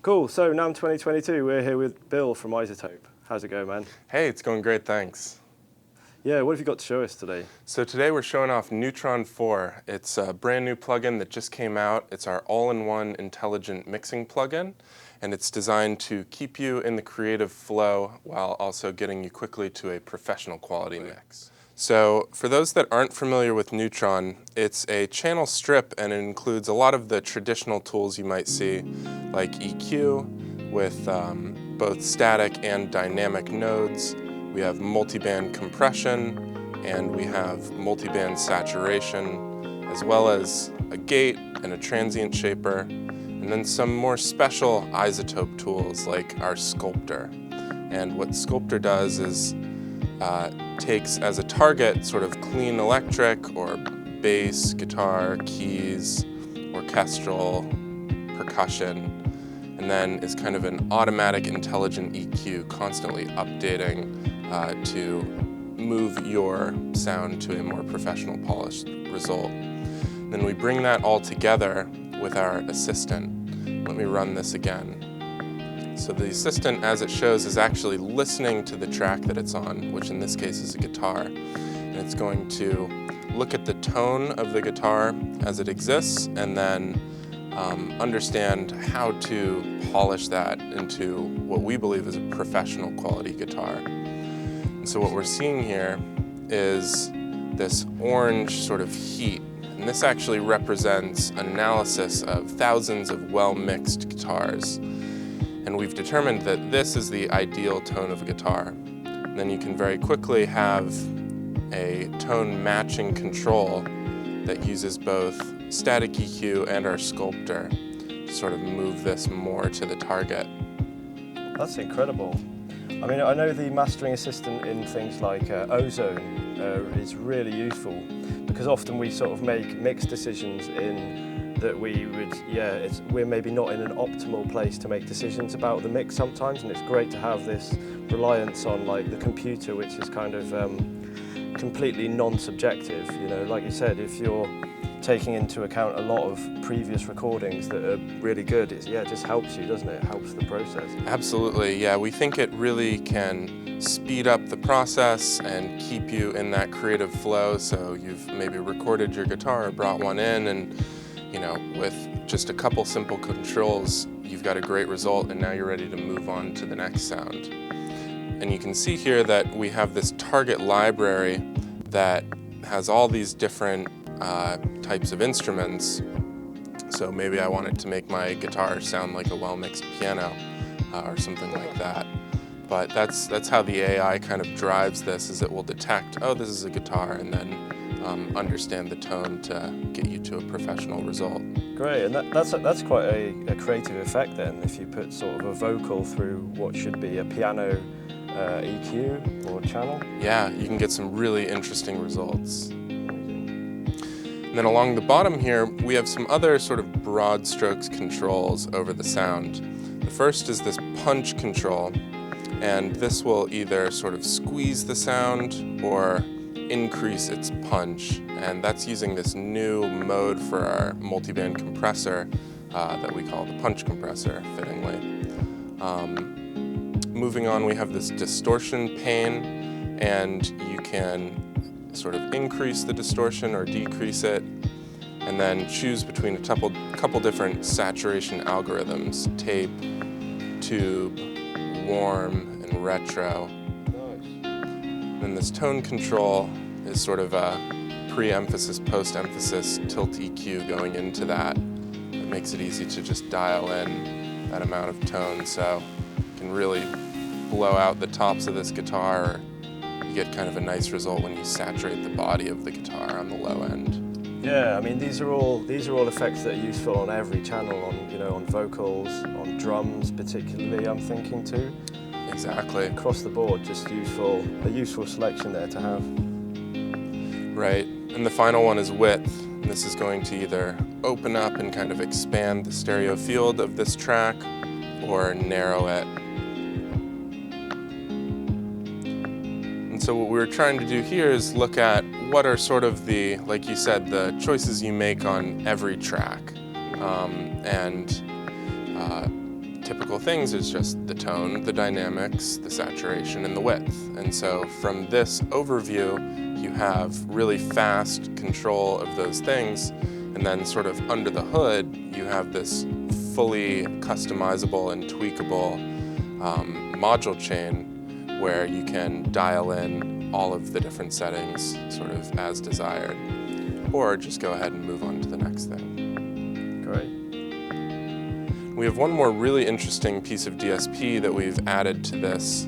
Cool, so NAMM 2022, we're here with Bill from iZotope. How's it going, man? Hey, it's going great, thanks. Yeah, what have you got to show us today? So today we're showing off Neutron 4. It's a brand new plugin that just came out. It's our all-in-one intelligent mixing plugin, and it's designed to keep you in the creative flow while also getting you quickly to a professional quality mix. So for those that aren't familiar with Neutron, it's a channel strip and it includes a lot of the traditional tools you might see, like EQ with both static and dynamic nodes. We have multiband compression and we have multiband saturation, as well as a gate and a transient shaper, and then some more special iZotope tools like our Sculptor. And what Sculptor does is takes as a target sort of clean electric or bass, guitar, keys, orchestral, percussion, and then is kind of an automatic intelligent EQ, constantly updating to move your sound to a more professional, polished result. Then we bring that all together with our assistant. Let me run this again. So the assistant, as it shows, is actually listening to the track that it's on, which in this case is a guitar. And it's going to look at the tone of the guitar as it exists and then understand how to polish that into what we believe is a professional quality guitar. And so what we're seeing here is this orange sort of heat. And this actually represents an analysis of thousands of well-mixed guitars. And we've determined that this is the ideal tone of a guitar. And then you can very quickly have a tone matching control that uses both static EQ and our Sculptor to sort of move this more to the target. That's incredible. I mean, I know the mastering assistant in things like Ozone is really useful because often we sort of make mix decisions in that we're maybe not in an optimal place to make decisions about the mix sometimes, and it's great to have this reliance on like the computer, which is kind of completely non-subjective. You know, like you said, if you're taking into account a lot of previous recordings that are really good, it just helps you, doesn't it? It helps the process. Absolutely, yeah. We think it really can speed up the process and keep you in that creative flow. So you've maybe recorded your guitar or brought one in, and you know, with just a couple simple controls, you've got a great result, and now you're ready to move on to the next sound. And you can see here that we have this target library that has all these different types of instruments. So maybe I wanted to make my guitar sound like a well-mixed piano or something like that. But that's how the AI kind of drives this, is it will detect, oh, this is a guitar, and then understand the tone to get you to a professional result. Great, and that's quite a creative effect then, if you put sort of a vocal through what should be a piano EQ or channel. Yeah, you can get some really interesting results. And then along the bottom here, we have some other sort of broad strokes controls over the sound. The first is this punch control, and this will either sort of squeeze the sound or increase its punch, and that's using this new mode for our multiband compressor that we call the punch compressor, fittingly. Moving on, we have this distortion pane, and you can sort of increase the distortion or decrease it, and then choose between a couple different saturation algorithms: tape, tube, warm, and retro. Then this tone control is sort of a pre-emphasis, post-emphasis tilt EQ going into that. It makes it easy to just dial in that amount of tone, so you can really blow out the tops of this guitar, or you get kind of a nice result when you saturate the body of the guitar on the low end. Yeah, I mean these are all effects that are useful on every channel, on vocals, on drums particularly, I'm thinking too. Exactly. Across the board, just a useful selection there to have. Right, and the final one is width. And this is going to either open up and kind of expand the stereo field of this track or narrow it. And so what we were trying to do here is look at what are sort of the, like you said, the choices you make on every track. And typical things is just the tone, the dynamics, the saturation, and the width. And so from this overview, you have really fast control of those things, and then sort of under the hood, you have this fully customizable and tweakable module chain where you can dial in all of the different settings sort of as desired, or just go ahead and move on to the next thing. Great. We have one more really interesting piece of DSP that we've added to this,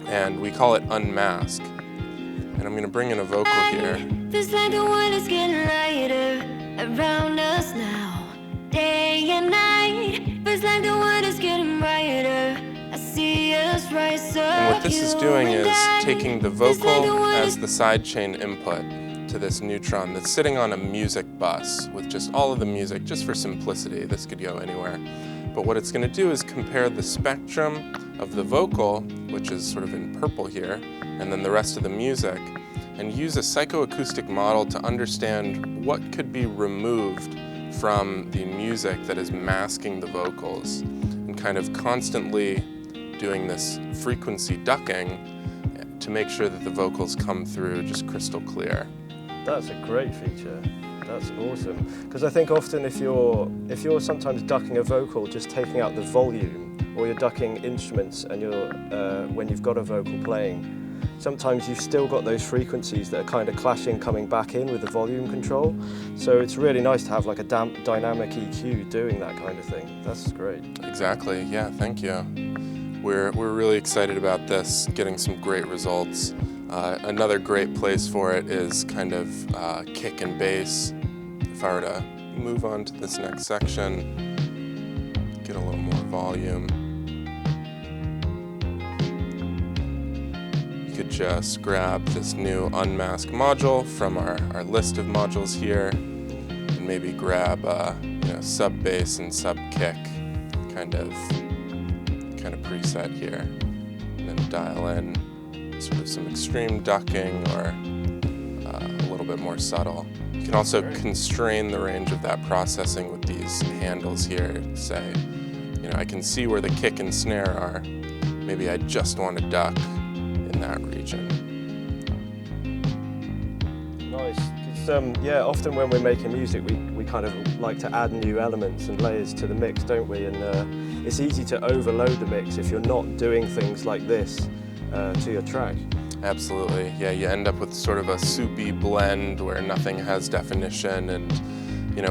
and we call it unmask. And I'm going to bring in a vocal here. Feels like the world is getting lighter around us now, day and night. Feels like the world is getting brighter. I see us rise up. And what this is doing is taking the vocal as the sidechain input to this Neutron that's sitting on a music bus with just all of the music, just for simplicity. This could go anywhere. But what it's going to do is compare the spectrum of the vocal, which is sort of in purple here, and then the rest of the music, and use a psychoacoustic model to understand what could be removed from the music that is masking the vocals, and kind of constantly doing this frequency ducking to make sure that the vocals come through just crystal clear. That's a great feature. That's awesome. Because I think often if you're sometimes ducking a vocal, just taking out the volume, or you're ducking instruments and when you've got a vocal playing, sometimes you've still got those frequencies that are kind of clashing coming back in with the volume control. So it's really nice to have like a dynamic EQ doing that kind of thing. That's great. Exactly, yeah, thank you. We're really excited about this, getting some great results. Another great place for it is kind of kick and bass. If I were to move on to this next section, get a little more volume. You could just grab this new unmask module from our list of modules here, and maybe grab sub bass and sub kick kind of preset here, and then dial in sort of some extreme ducking or a little bit more subtle. You can also constrain the range of that processing with these handles here. Say, I can see where the kick and snare are. Maybe I just want to duck in that region. Nice. Yeah, often when we're making music, we kind of like to add new elements and layers to the mix, don't we? And it's easy to overload the mix if you're not doing things like this to your track. Absolutely, yeah, you end up with sort of a soupy blend where nothing has definition, and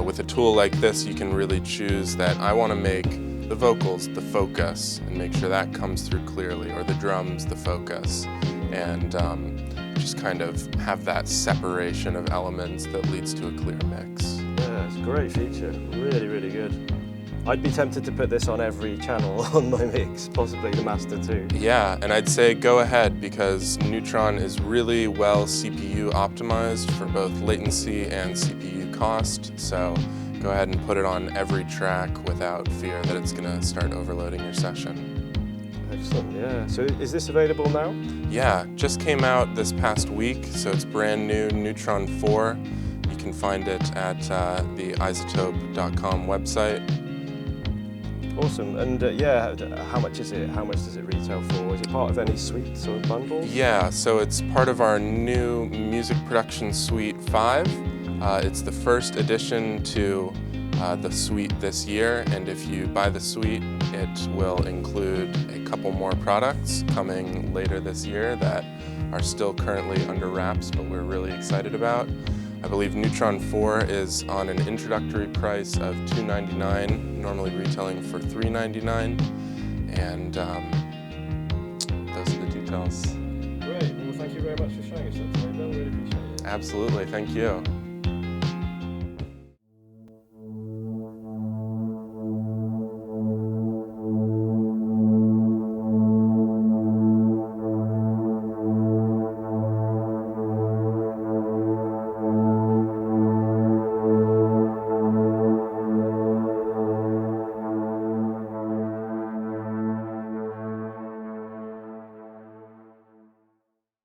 with a tool like this you can really choose that I want to make the vocals the focus and make sure that comes through clearly, or the drums the focus, and just kind of have that separation of elements that leads to a clear mix. Yeah, it's a great feature, really, really good. I'd be tempted to put this on every channel on my mix, possibly the master too. Yeah, and I'd say go ahead, because Neutron is really well CPU optimized for both latency and CPU cost, so go ahead and put it on every track without fear that it's going to start overloading your session. Excellent, yeah. So is this available now? Yeah, just came out this past week, so it's brand new, Neutron 4. You can find it at the iZotope.com website. Awesome, and yeah, how much is it? How much does it retail for? Is it part of any suites or bundles? Yeah, so it's part of our new Music Production Suite 5. It's the first addition to the suite this year, and if you buy the suite, it will include a couple more products coming later this year that are still currently under wraps, but we're really excited about. I believe Neutron 4 is on an introductory price of $299, normally retailing for $399, and those are the details. Great, well thank you very much for showing us that today, Bill, really appreciate it. Absolutely, thank you.